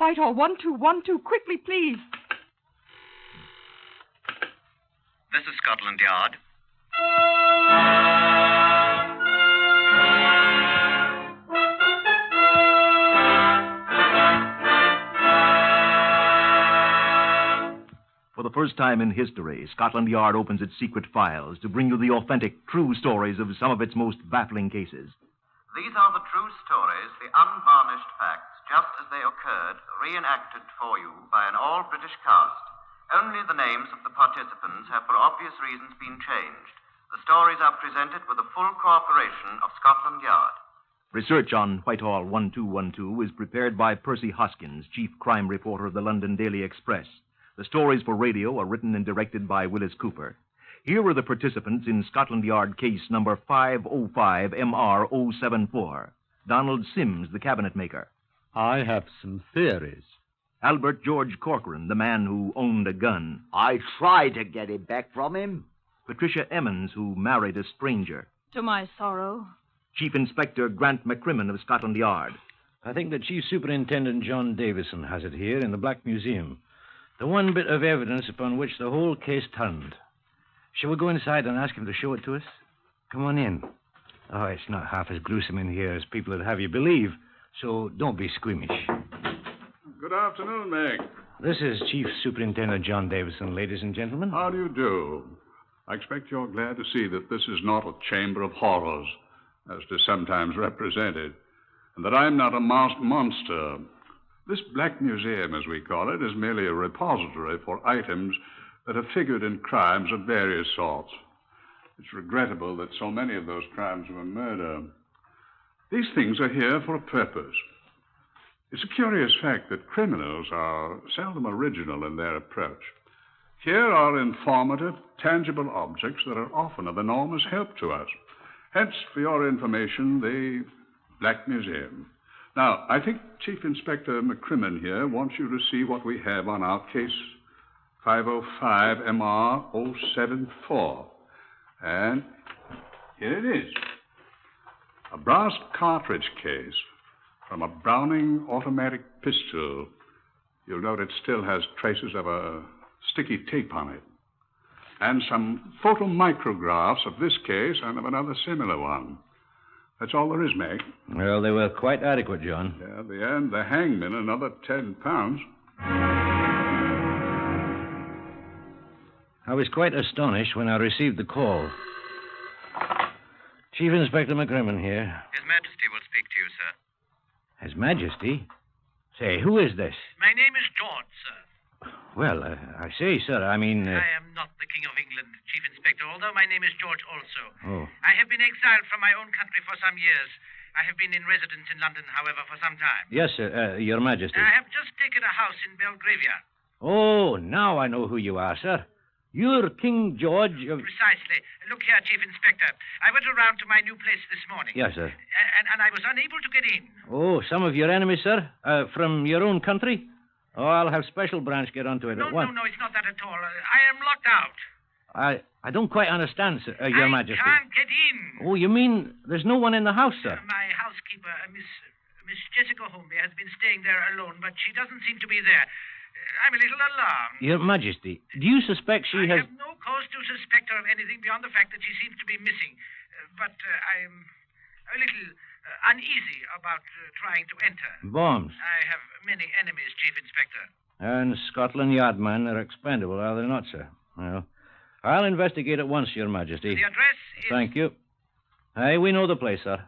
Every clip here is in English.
Whitehall, 1212. Quickly, please. This is Scotland Yard. For the first time in history, Scotland Yard opens its secret files to bring you the authentic, true stories of some of its most baffling cases. These are the true stories, the unvarnished facts, just as they occurred, reenacted for you by an all-British cast. Only the names of the participants have, for obvious reasons, been changed. The stories are presented with the full cooperation of Scotland Yard. Research on Whitehall 1212 is prepared by Percy Hoskins, chief crime reporter of the London Daily Express. The stories for radio are written and directed by Willis Cooper. Here are the participants in Scotland Yard case number 505MR074. Donald Sims, the cabinet maker. I have some theories. Albert George Corcoran, the man who owned a gun. I tried to get it back from him. Patricia Emmons, who married a stranger. To my sorrow. Chief Inspector Grant McCrimmon of Scotland Yard. I think that Chief Superintendent John Davison has it here in the Black Museum. The one bit of evidence upon which the whole case turned. Shall we go inside and ask him to show it to us? Come on in. Oh, it's not half as gruesome in here as people would have you believe, so don't be squeamish. Good afternoon, Meg. This is Chief Superintendent John Davison, ladies and gentlemen. How do you do? I expect you're glad to see that this is not a chamber of horrors, as it is sometimes represented, and that I'm not a masked monster. This Black Museum, as we call it, is merely a repository for items that have figured in crimes of various sorts. It's regrettable that so many of those crimes were murder. These things are here for a purpose. It's a curious fact that criminals are seldom original in their approach. Here are informative, tangible objects that are often of enormous help to us. Hence, for your information, the Black Museum. Now, I think Chief Inspector McCrimmon here wants you to see what we have on our case 505MR074. And here it is. A brass cartridge case from a Browning automatic pistol. You'll note it still has traces of a sticky tape on it. And some photomicrographs of this case and of another similar one. That's all there is, Meg. Well, they were quite adequate, John. Yeah, at the end, the hangman another 10 pounds. I was quite astonished when I received the call. Chief Inspector McCrimmon here. His Majesty will speak to you, sir. His Majesty? Say, who is this? My name is George, sir. Well, I say, sir, I mean... I am not the King of England, Chief Inspector, although my name is George also. Oh. I have been exiled from my own country for some years. I have been in residence in London, however, for some time. Yes, sir, Your Majesty. I have just taken a house in Belgravia. Oh, now I know who you are, sir. You're King George of... Precisely. Look here, Chief Inspector. I went around to my new place this morning. Yes, sir. And I was unable to get in. Oh, some of your enemies, sir? From your own country? Oh, I'll have special branch get onto it at once. No, it's not that at all. I am locked out. I don't quite understand, sir, Your Majesty. I can't get in. Oh, you mean there's no one in the house, sir? My housekeeper, Miss Jessica Holmby, has been staying there alone, but she doesn't seem to be there. I'm a little alarmed. Your Majesty, do you suspect she has... I have no cause to suspect her of anything beyond the fact that she seems to be missing. But I am a little uneasy about trying to enter. Bombs? I have many enemies, Chief Inspector. And Scotland Yard men are expendable, are they not, sir? Well, I'll investigate at once, Your Majesty. The address is... Thank you. Aye, we know the place, sir.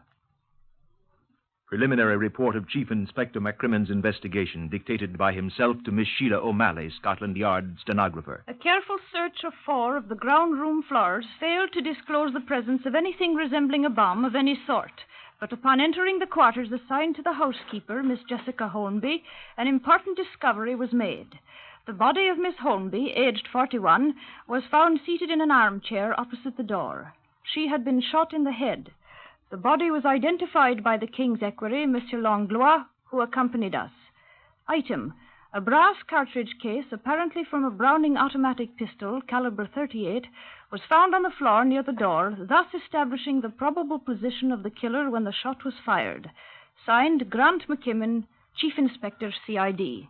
Preliminary report of Chief Inspector McCrimmon's investigation, dictated by himself to Miss Sheila O'Malley, Scotland Yard stenographer. A careful search of 4 of the ground room floors failed to disclose the presence of anything resembling a bomb of any sort. But upon entering the quarters assigned to the housekeeper, Miss Jessica Holmby, an important discovery was made. The body of Miss Holmby, aged 41, was found seated in an armchair opposite the door. She had been shot in the head. The body was identified by the King's equerry, Monsieur Langlois, who accompanied us. Item: a brass cartridge case, apparently from a Browning automatic pistol, caliber .38, was found on the floor near the door, thus establishing the probable position of the killer when the shot was fired. Signed, Grant McKimmon, Chief Inspector, CID.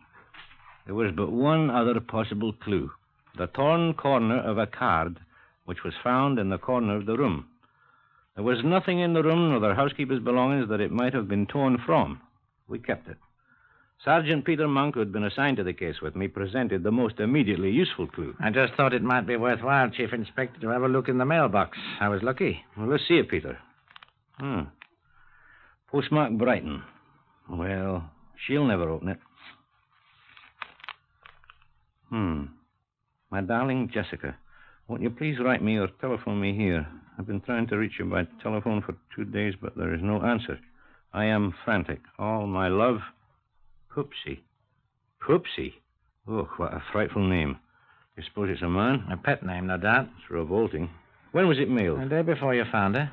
There was but one other possible clue. The torn corner of a card which was found in the corner of the room. There was nothing in the room nor the housekeeper's belongings that it might have been torn from. We kept it. Sergeant Peter Monk, who had been assigned to the case with me, presented the most immediately useful clue. I just thought it might be worthwhile, Chief Inspector, to have a look in the mailbox. I was lucky. Well, let's see it, Peter. Postmark Brighton. Well, she'll never open it. My darling Jessica, won't you please write me or telephone me here? I've been trying to reach you by telephone for 2 days, but there is no answer. I am frantic. All my love, Poopsie. Poopsie? Oh, what a frightful name. You suppose it's a man? A pet name, no doubt. It's revolting. When was it mailed? The day before you found her.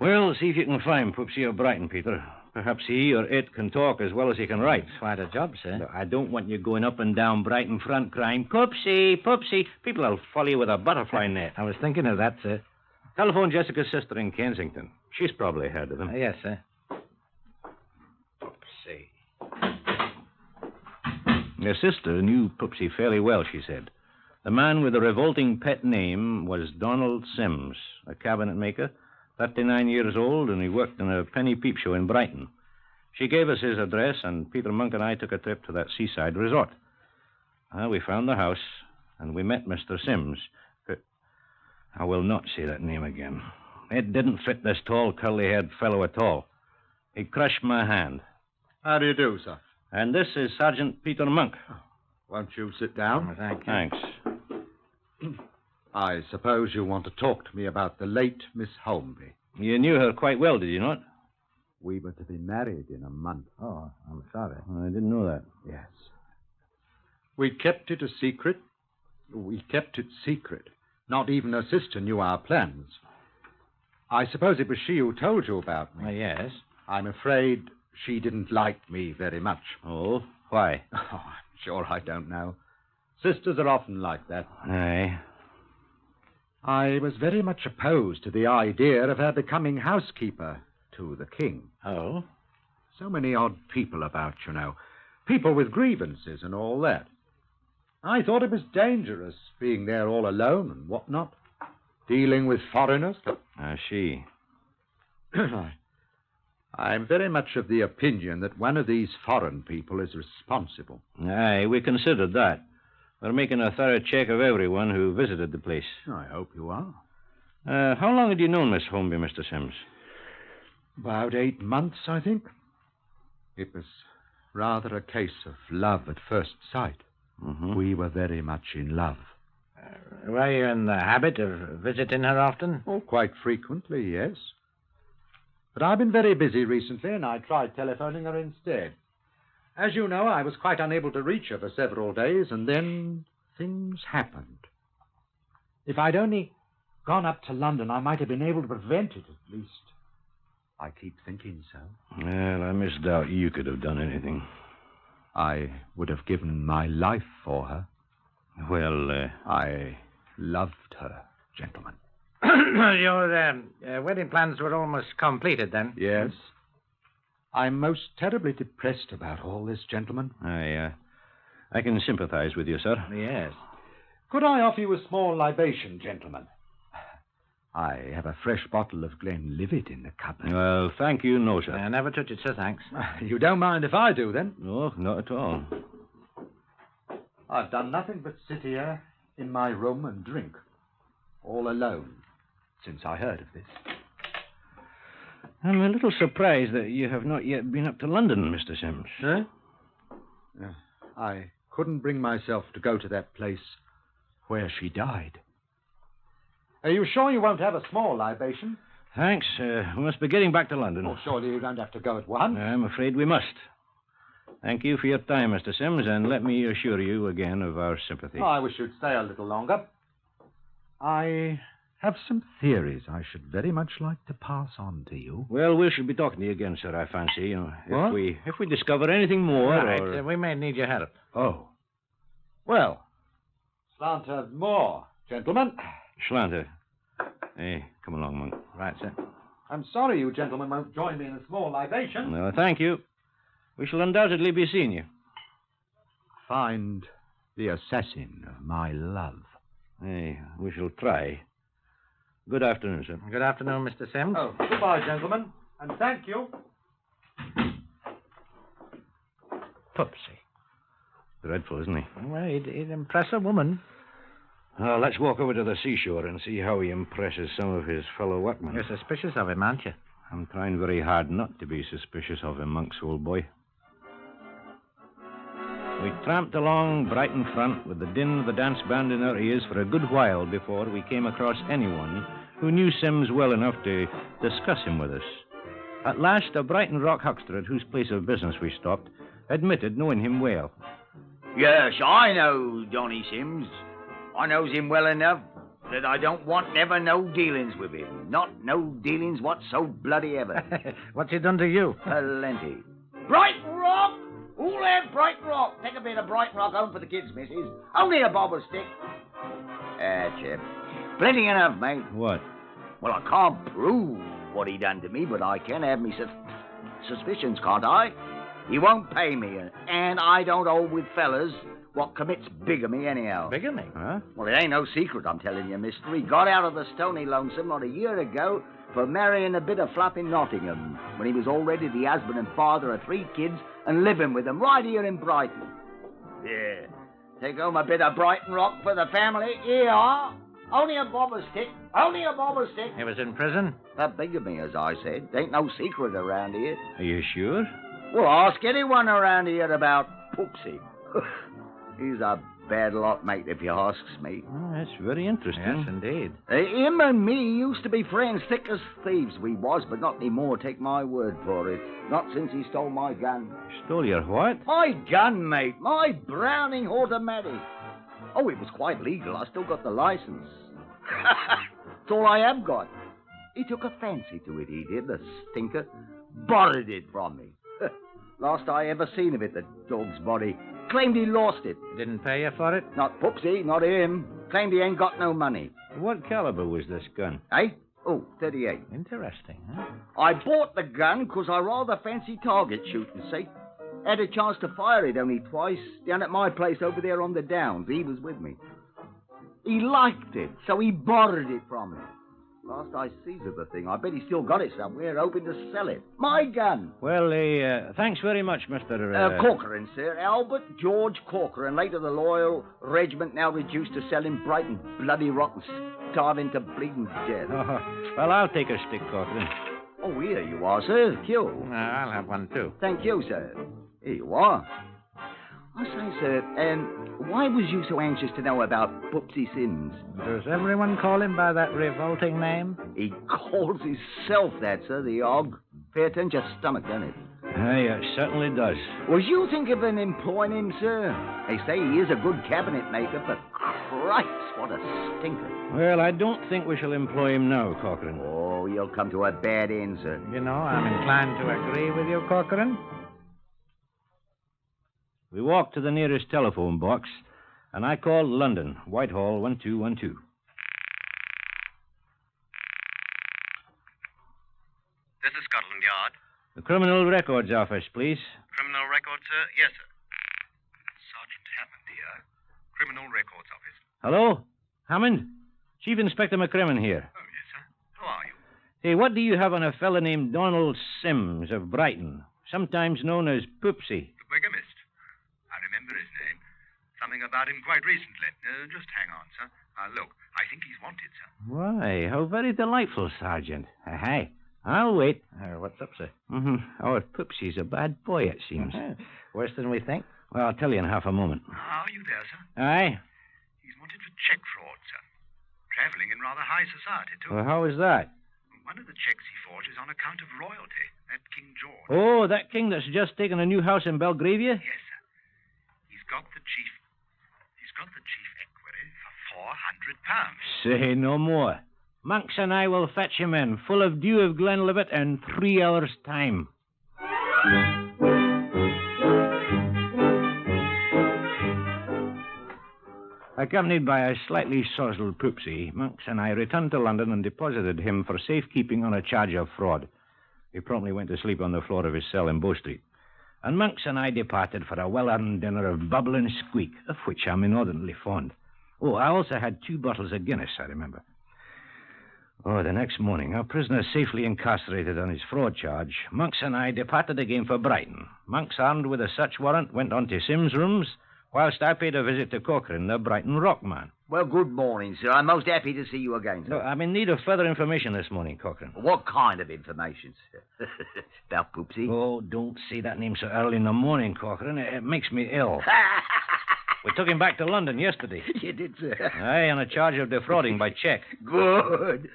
Well, see if you can find Poopsie O'Brighton, Peter. Perhaps he or it can talk as well as he can write. Quite a job, sir. No, I don't want you going up and down Brighton front crying, Poopsie, Poopsie. People will follow you with a butterfly net. I was thinking of that, sir. Telephone Jessica's sister in Kensington. She's probably heard of him. Yes, sir. Poopsie. Your sister knew Poopsie fairly well, she said. The man with the revolting pet name was Donald Sims, a cabinet maker, 39 years old, and he worked in a penny peep show in Brighton. She gave us his address, and Peter Monk and I took a trip to that seaside resort. We found the house, and we met Mr. Sims. I will not say that name again. It didn't fit this tall, curly-haired fellow at all. He crushed my hand. How do you do, sir? And this is Sergeant Peter Monk. Won't you sit down? Thank you. Thanks. I suppose you want to talk to me about the late Miss Holmby. You knew her quite well, did you not? We were to be married in a month. Oh, I'm sorry. I didn't know that. Yes. We kept it a secret. We kept it secret. Not even her sister knew our plans. I suppose it was she who told you about me. Yes. I'm afraid she didn't like me very much. Oh, why? Oh, I'm sure I don't know. Sisters are often like that. Aye. I was very much opposed to the idea of her becoming housekeeper to the king. Oh? So many odd people about, you know. People with grievances and all that. I thought it was dangerous being there all alone and whatnot. Dealing with foreigners. She. I'm very much of the opinion that one of these foreign people is responsible. Aye, we considered that. We're making a thorough check of everyone who visited the place. I hope you are. How long had you known Miss Holmby, Mr. Sims? About 8 months, I think. It was rather a case of love at first sight. Mm-hmm. We were very much in love. Were you in the habit of visiting her often? Oh, quite frequently, yes. But I've been very busy recently, and I tried telephoning her instead. As you know, I was quite unable to reach her for several days, and then things happened. If I'd only gone up to London, I might have been able to prevent it, at least. I keep thinking so. Well, I misdoubt you could have done anything. I would have given my life for her. Well, I loved her, gentlemen. Your wedding plans were almost completed, then? Yes. I'm most terribly depressed about all this, gentlemen. I can sympathize with you, sir. Yes. Could I offer you a small libation, gentlemen? I have a fresh bottle of Glenlivet in the cupboard. Well, thank you, no, sir. I never touch it, sir, thanks. You don't mind if I do, then? No, not at all. I've done nothing but sit here in my room and drink. All alone, since I heard of this. I'm a little surprised that you have not yet been up to London, Mr. Sims. Sir? I couldn't bring myself to go to that place where she died. Are you sure you won't have a small libation? Thanks. We must be getting back to London. Oh, surely you don't have to go at once. I'm afraid we must. Thank you for your time, Mr. Sims, and let me assure you again of our sympathy. Oh, I wish you'd stay a little longer. I have some theories I should very much like to pass on to you. Well, we should be talking to you again, sir, I fancy. What? If we discover anything more. Right. Or... We may need your help. Oh. Well, slanter more, gentlemen. Schlanter. Hey, come along, Monk. Right, sir. I'm sorry you gentlemen won't join me in a small libation. No, thank you. We shall undoubtedly be seeing you. Find the assassin of my love. Aye, we shall try. Good afternoon, sir. Good afternoon, Mr. Sims. Oh, goodbye, gentlemen, and thank you. Pupsy. Dreadful, isn't he? Well, he'd impress a woman. Let's walk over to the seashore and see how he impresses some of his fellow workmen. You're suspicious of him, aren't you? I'm trying very hard not to be suspicious of him, Monk's old boy. We tramped along Brighton front with the din of the dance band in our ears for a good while before we came across anyone who knew Sims well enough to discuss him with us. At last, a Brighton rock huckster at whose place of business we stopped admitted knowing him well. Yes, I know Johnny Sims. I knows him well enough that I don't want never no dealings with him. Not no dealings whatso bloody ever. What's he done to you? Plenty. Brighton Rock! Who'll have Brighton Rock? Take a bit of Brighton Rock home for the kids, missus. Only a bob of stick. Chip. Plenty enough, mate. What? Well, I can't prove what he done to me, but I can have me suspicions, can't I? He won't pay me, and I don't hold with fellas what commits bigamy anyhow. Bigamy? Huh? Well, it ain't no secret, I'm telling you, mister. He got out of the Stony Lonesome not a year ago for marrying a bit of fluff in Nottingham when he was already the husband and father of 3 kids and living with them right here in Brighton. Yeah. Take home a bit of Brighton Rock for the family. Here you are. Only a bob of stick. Only a bob of stick. He was in prison? That bigamy, as I said. Ain't no secret around here. Are you sure? Well, ask anyone around here about Pupsy. He's a bad lot, mate, if you asks me. Oh, that's very interesting. Yes, indeed. Him and me used to be friends, thick as thieves we was, but not anymore, take my word for it. Not since he stole my gun. Stole your what? My gun, mate. My Browning automatic. Oh, it was quite legal. I still got the license. That's all I have got. He took a fancy to it, he did, the stinker. Borrowed it from me. Last I ever seen of it, the dog's body. Claimed he lost it. Didn't pay you for it? Not Pupsy, not him. Claimed he ain't got no money. What caliber was this gun? Eh? Oh, 38. Interesting, huh? I bought the gun 'cause I rather fancy target shooting, see? Had a chance to fire it only twice, down at my place over there on the Downs. He was with me. He liked it, so he borrowed it from me. Last I sees of the thing, I bet he still got it somewhere, hoping to sell it. My gun. Well, thanks very much, Mr. Corcoran, sir. Albert George Corcoran. Later the Loyal Regiment, now reduced to selling Brighton bloody rock and starving to bleeding death. Oh, well, I'll take a stick, Corcoran. Oh, here you are, sir. Q. I'll have one, too. Thank you, sir. Here you are. I say, sir, why was you so anxious to know about Pupsy Sims? Does everyone call him by that revolting name? He calls himself that, sir, the og. Fair turns your stomach, doesn't it? Aye, it certainly does. Was you thinking of employing him, sir? They say he is a good cabinet maker, but Christ, what a stinker. Well, I don't think we shall employ him now, Corcoran. Oh, you'll come to a bad end, sir. You know, I'm inclined to agree with you, Corcoran. We walked to the nearest telephone box, and I called London, Whitehall 1212. This is Scotland Yard. The Criminal Records Office, please. Criminal Records, sir? Yes, sir. Sergeant Hammond here. Criminal Records Office. Hello? Hammond? Chief Inspector McCrimmon here. Oh, yes, sir. Who are you? Hey, what do you have on a fella named Donald Sims of Brighton, sometimes known as Pupsy? The bigamist. I remember his name. Something about him quite recently. Just hang on, sir. Look, I think he's wanted, sir. Why, how very delightful, Sergeant. Aye. I'll wait. What's up, sir? Our Pupsy's a bad boy, it seems. Worse than we think? Well, I'll tell you in half a moment. Are you there, sir? Aye. He's wanted for check fraud, sir. Traveling in rather high society, too. Well, how is that? One of the checks he forged is on account of royalty. That King George. Oh, that king that's just taken a new house in Belgravia? Yes, sir. He's got the chief equerry for £400. Say no more. Monks and I will fetch him in, full of dew of Glenlivet, in 3 hours' time. Accompanied by a slightly sozzled Pupsy, Monks and I returned to London and deposited him for safekeeping on a charge of fraud. He promptly went to sleep on the floor of his cell in Bow Street. and Monks and I departed for a well-earned dinner of bubble and squeak, of which I'm inordinately fond. Oh, I also had 2 bottles of Guinness, I remember. Oh, the next morning, our prisoner safely incarcerated on his fraud charge, Monks and I departed again for Brighton. Monks, armed with a search warrant, went on to Sim's rooms, whilst I paid a visit to Corcoran, the Brighton rockman. Well, good morning, sir. I'm most happy to see you again, sir. No, I'm in need of further information this morning, Corcoran. What kind of information, sir? About Poopsie? Oh, don't say that name so early in the morning, Corcoran. It makes me ill. We took him back to London yesterday. You did, sir? Aye, on a charge of defrauding by cheque. Good.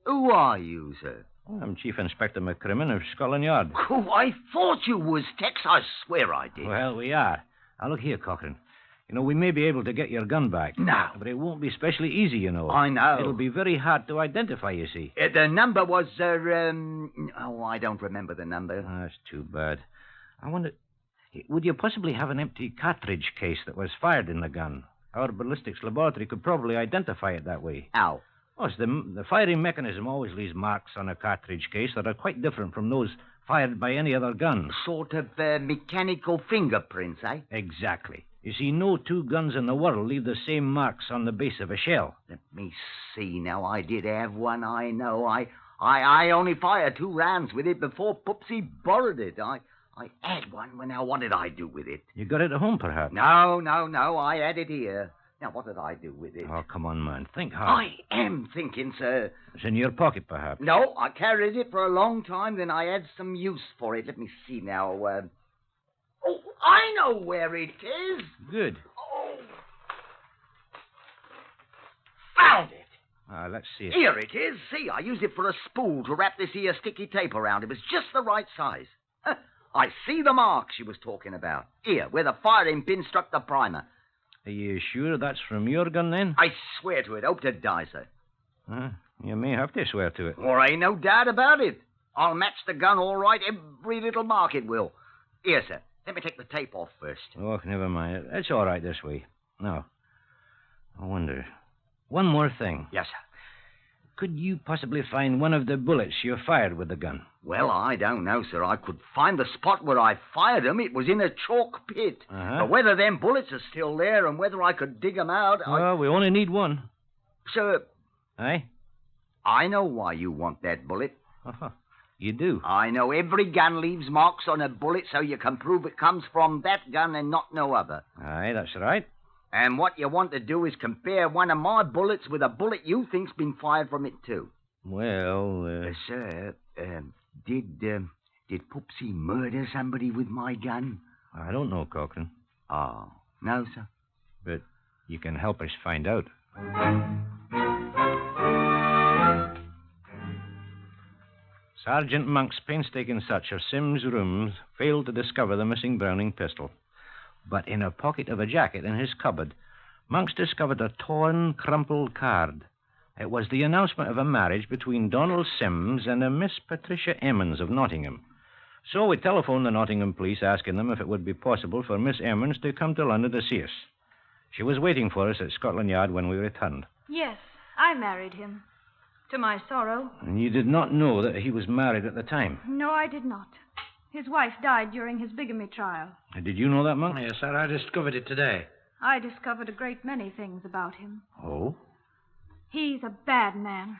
Who are you, sir? I'm Chief Inspector McCrimmon of Scotland Yard. Oh, I thought you was Tex. I swear I did. Well, we are. Now, look here, Corcoran. You know, we may be able to get your gun back. No. But it won't be especially easy, you know. I know. It'll be very hard to identify, you see. The number was, I don't remember the number. Oh, that's too bad. I wonder, would you possibly have an empty cartridge case that was fired in the gun? Our ballistics laboratory could probably identify it that way. How? Oh, the firing mechanism always leaves marks on a cartridge case that are quite different from those fired by any other gun. Sort of mechanical fingerprints, eh? Exactly. You see, no 2 guns in the world leave the same marks on the base of a shell. Let me see now. I did have one, I know. I only fired 2 rounds with it before Poopsie borrowed it. I had one. Well, now, what did I do with it? You got it at home, perhaps? No. I had it here. Now, what did I do with it? Oh, come on, man. Think hard. I am thinking, sir. It's in your pocket, perhaps? No, I carried it for a long time, then I had some use for it. Let me see now. Oh, I know where it is. Good. Oh. Found it. Let's see it. Here it is. See, I used it for a spool to wrap this here sticky tape around. It was just the right size. I see the mark she was talking about. Here, where the firing pin struck the primer. Are you sure that's from your gun, then? I swear to it. Hope to die, sir. You may have to swear to it. Well, ain't no doubt about it. I'll match the gun all right. Every little mark it will. Here, sir. Let me take the tape off first. Oh, never mind. It's all right this way. Now, I wonder. One more thing. Yes, sir. Could you possibly find one of the bullets you fired with the gun? Well, I don't know, sir. I could find the spot where I fired them. It was in a chalk pit. But whether them bullets are still there and whether I could dig them out... Well, we only need one. Sir... Aye? I know why you want that bullet. You do? I know every gun leaves marks on a bullet so you can prove it comes from that gun and not no other. Aye, that's right. And what you want to do is compare one of my bullets with a bullet you think's been fired from it, too. Well, Sir, did Poopsie murder somebody with my gun? I don't know, Corcoran. Oh, no, sir? But you can help us find out. Sergeant Monk's painstaking search of Sim's rooms failed to discover the missing Browning pistol. But in a pocket of a jacket in his cupboard, Monks discovered a torn, crumpled card. It was the announcement of a marriage between Donald Sims and a Miss Patricia Emmons of Nottingham. So we telephoned the Nottingham police asking them if it would be possible for Miss Emmons to come to London to see us. She was waiting for us at Scotland Yard when we returned. Yes, I married him. To my sorrow. And you did not know that he was married at the time? No, I did not. His wife died during his bigamy trial. Did you know that, Monk? Yes, sir. I discovered it today. I discovered a great many things about him. Oh? He's a bad man.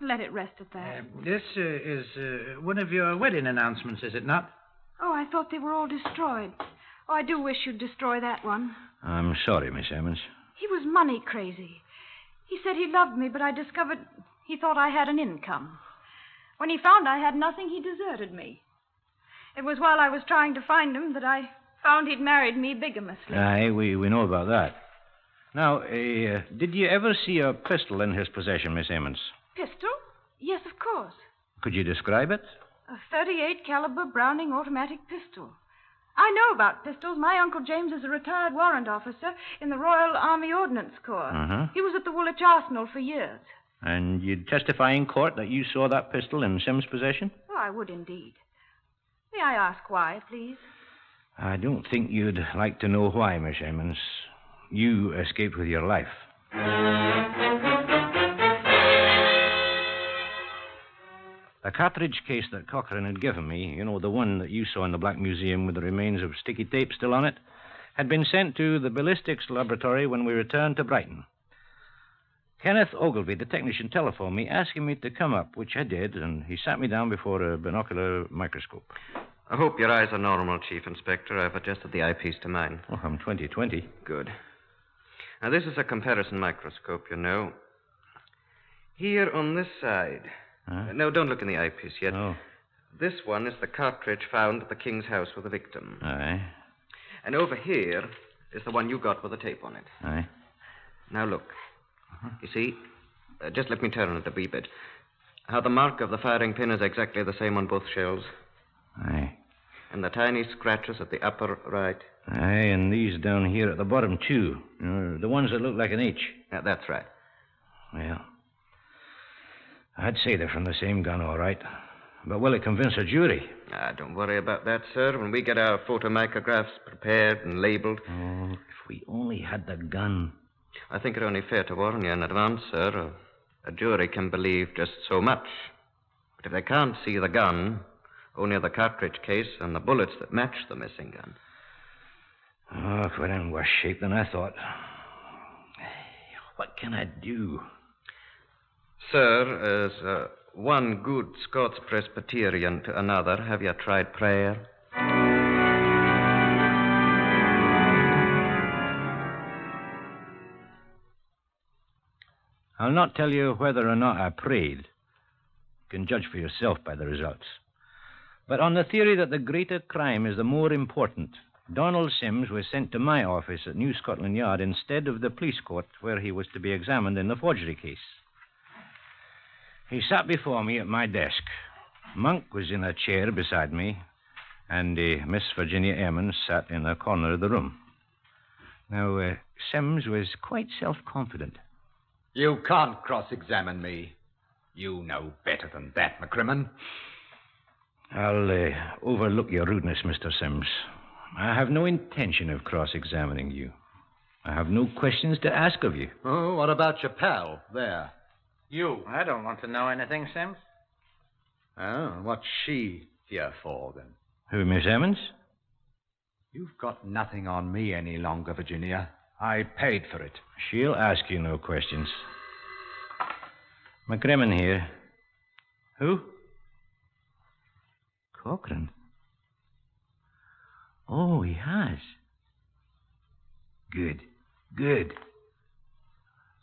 Let it rest at that. This is one of your wedding announcements, is it not? Oh, I thought they were all destroyed. Oh, I do wish you'd destroy that one. I'm sorry, Miss Emmons. He was money crazy. He said he loved me, but I discovered he thought I had an income. When he found I had nothing, he deserted me. It was while I was trying to find him that I found he'd married me bigamously. Aye, we know about that. Now, did you ever see a pistol in his possession, Miss Emmons? Pistol? Yes, of course. Could you describe it? A .38 caliber Browning automatic pistol. I know about pistols. My Uncle James is a retired warrant officer in the Royal Army Ordnance Corps. He was at the Woolwich Arsenal for years. And you'd testify in court that you saw that pistol in Sim's possession? Oh, I would indeed. May I ask why, please? I don't think you'd like to know why, Miss Emmons. You escaped with your life. The cartridge case that Cochrane had given me, the one that you saw in the Black Museum with the remains of sticky tape still on it, had been sent to the ballistics laboratory when we returned to Brighton. Kenneth Ogilvy, the technician, telephoned me asking me to come up, which I did, and he sat me down before a binocular microscope. I hope your eyes are normal, Chief Inspector. I've adjusted the eyepiece to mine. Oh, I'm 20/20. Good. Now, this is a comparison microscope, Here on this side. Huh? No, don't look in the eyepiece yet. Oh. This one is the cartridge found at the King's house with the victim. Aye. And over here is the one you got with the tape on it. Aye. Now, look. You see? Just let me turn it a wee bit. How the mark of the firing pin is exactly the same on both shells. Aye. And the tiny scratches at the upper right. Aye, and these down here at the bottom, too. The ones that look like an H. Yeah, that's right. Well, I'd say they're from the same gun, all right. But will it convince a jury? Don't worry about that, sir. When we get our photomicrographs prepared and labeled... Oh, if we only had the gun. I think it only fair to warn you in advance, sir. A jury can believe just so much. But if they can't see the gun, only the cartridge case and the bullets that match the missing gun. Oh, we're in worse shape than I thought. What can I do? Sir, as one good Scots Presbyterian to another, have you tried prayer? I'll not tell you whether or not I prayed. You can judge for yourself by the results. But on the theory that the greater crime is the more important, Donald Sims was sent to my office at New Scotland Yard instead of the police court where he was to be examined in the forgery case. He sat before me at my desk. Monk was in a chair beside me, and Miss Virginia Emmons sat in a corner of the room. Now, Sims was quite self-confident. You can't cross-examine me. You know better than that, McCrimmon. I'll overlook your rudeness, Mr. Sims. I have no intention of cross-examining you. I have no questions to ask of you. Oh, what about your pal there? You. I don't want to know anything, Sims. Oh, what's she here for, then? Who, Miss Emmons? You've got nothing on me any longer, Virginia. I paid for it. She'll ask you no questions. McCrimmon here. Who? Cochrane. Oh, he has. Good.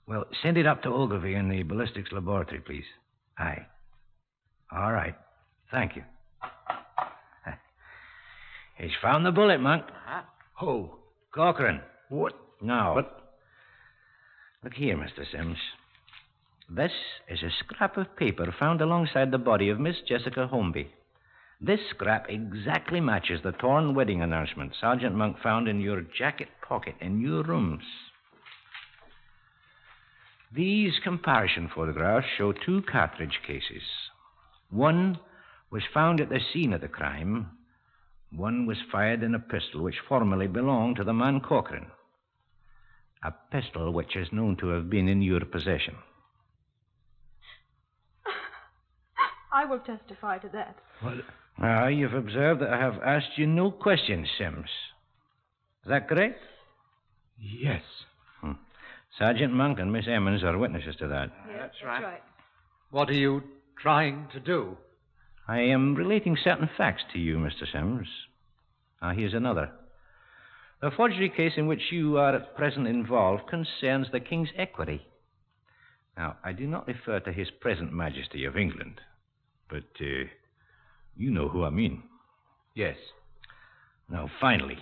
Well, send it up to Ogilvy in the ballistics laboratory, please. Aye. All right. Thank you. He's found the bullet, Monk. Who? Cochrane. What? Now. But... Look here, Mr. Sims. This is a scrap of paper found alongside the body of Miss Jessica Holmby. This scrap exactly matches the torn wedding announcement Sergeant Monk found in your jacket pocket in your rooms. These comparison photographs show two cartridge cases. One was found at the scene of the crime. One was fired in a pistol which formerly belonged to the man Cochrane. A pistol which is known to have been in your possession. I will testify to that. Well, you've observed that I have asked you no questions, Sims. Is that correct? Yes. Sergeant Monk and Miss Emmons are witnesses to that. Yes, that's right. What are you trying to do? I am relating certain facts to you, Mr. Sims. Now, here's another. The forgery case in which you are at present involved concerns the King's equity. Now, I do not refer to His present Majesty of England, but you know who I mean. Yes. Now, finally,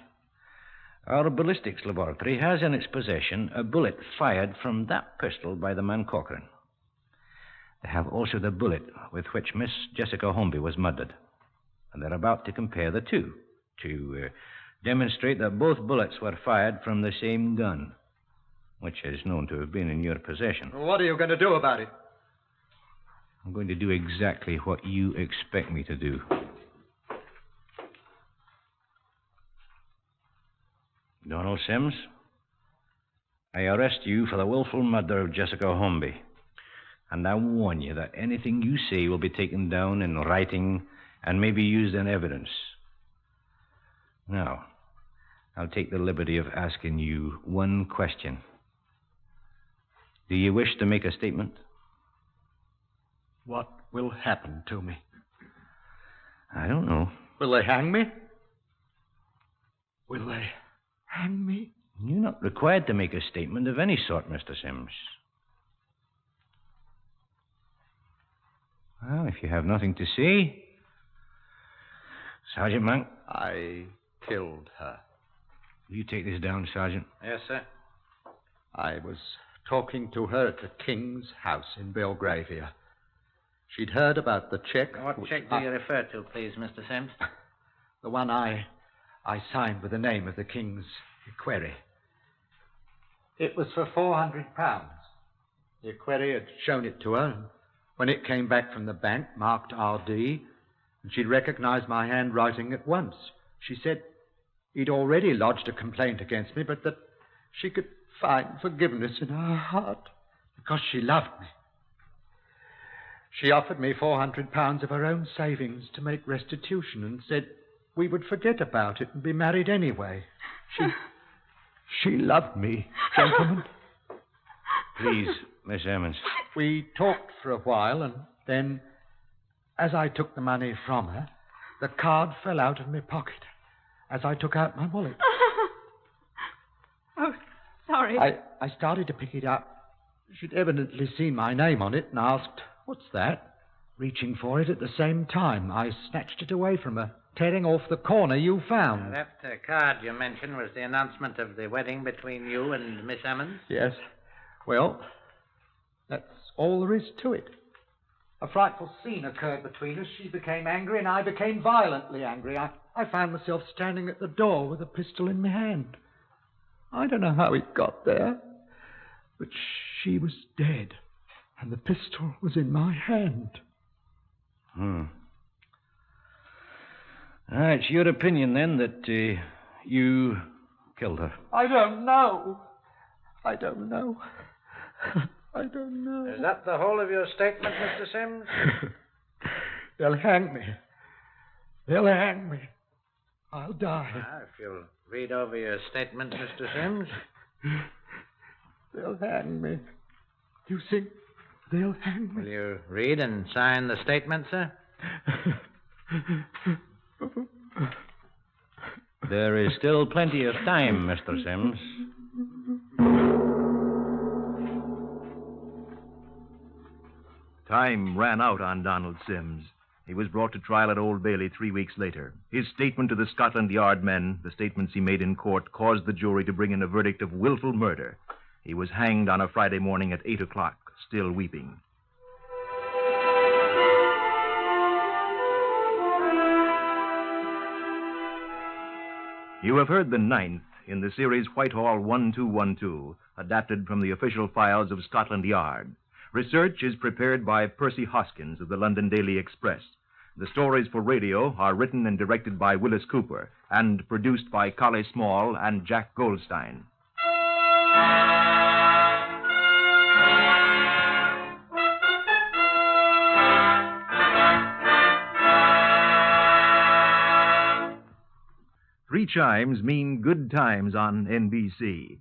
our ballistics laboratory has in its possession a bullet fired from that pistol by the man Cochrane. They have also the bullet with which Miss Jessica Holmby was murdered. And they're about to compare the two to demonstrate that both bullets were fired from the same gun, which is known to have been in your possession. What are you going to do about it? I'm going to do exactly what you expect me to do. Donald Sims, I arrest you for the willful murder of Jessica Holmby. And I warn you that anything you say will be taken down in writing and maybe used in evidence. Now, I'll take the liberty of asking you one question. Do you wish to make a statement? What will happen to me? I don't know. Will they hang me? Will they hang me? You're not required to make a statement of any sort, Mr. Sims. Well, if you have nothing to say... Sergeant Monk? I killed her. Will you take this down, Sergeant? Yes, sir. I was talking to her at the King's house in Belgravia. She'd heard about the check. What check do you refer to, please, Mr. Sims? The one I signed with the name of the King's equerry. It was for £400. The equerry had shown it to her, and when it came back from the bank, marked RD, and she'd recognized my handwriting at once. She said he'd already lodged a complaint against me, but that she could find forgiveness in her heart because she loved me. She offered me £400 of her own savings to make restitution and said we would forget about it and be married anyway. She loved me, gentlemen. Please, Miss Emmons. We talked for a while, and then, as I took the money from her, the card fell out of my pocket as I took out my wallet. Oh, sorry. I started to pick it up. She'd evidently seen my name on it and asked, "What's that?" Reaching for it at the same time, I snatched it away from her, tearing off the corner you found. That card you mentioned was the announcement of the wedding between you and Miss Emmons? Yes. Well, that's all there is to it. A frightful scene occurred between us. She became angry, and I became violently angry. I found myself standing at the door with a pistol in my hand. I don't know how it got there, but she was dead, and the pistol was in my hand. It's your opinion, then, that you killed her. I don't know. I don't know. I don't know. Is that the whole of your statement, Mr. Sims? They'll hang me. They'll hang me. I'll die. If you'll read over your statement, Mr. Sims. They'll hang me. You think they'll hang me? Will you read and sign the statement, sir? There is still plenty of time, Mr. Sims. Time ran out on Donald Sims. He was brought to trial at Old Bailey 3 weeks later. His statement to the Scotland Yard men, the statements he made in court, caused the jury to bring in a verdict of willful murder. He was hanged on a Friday morning at 8 o'clock, still weeping. You have heard the ninth in the series Whitehall 1212, adapted from the official files of Scotland Yard. Research is prepared by Percy Hoskins of the London Daily Express. The stories for radio are written and directed by Willis Cooper and produced by Collie Small and Jack Goldstein. Three chimes mean good times on NBC.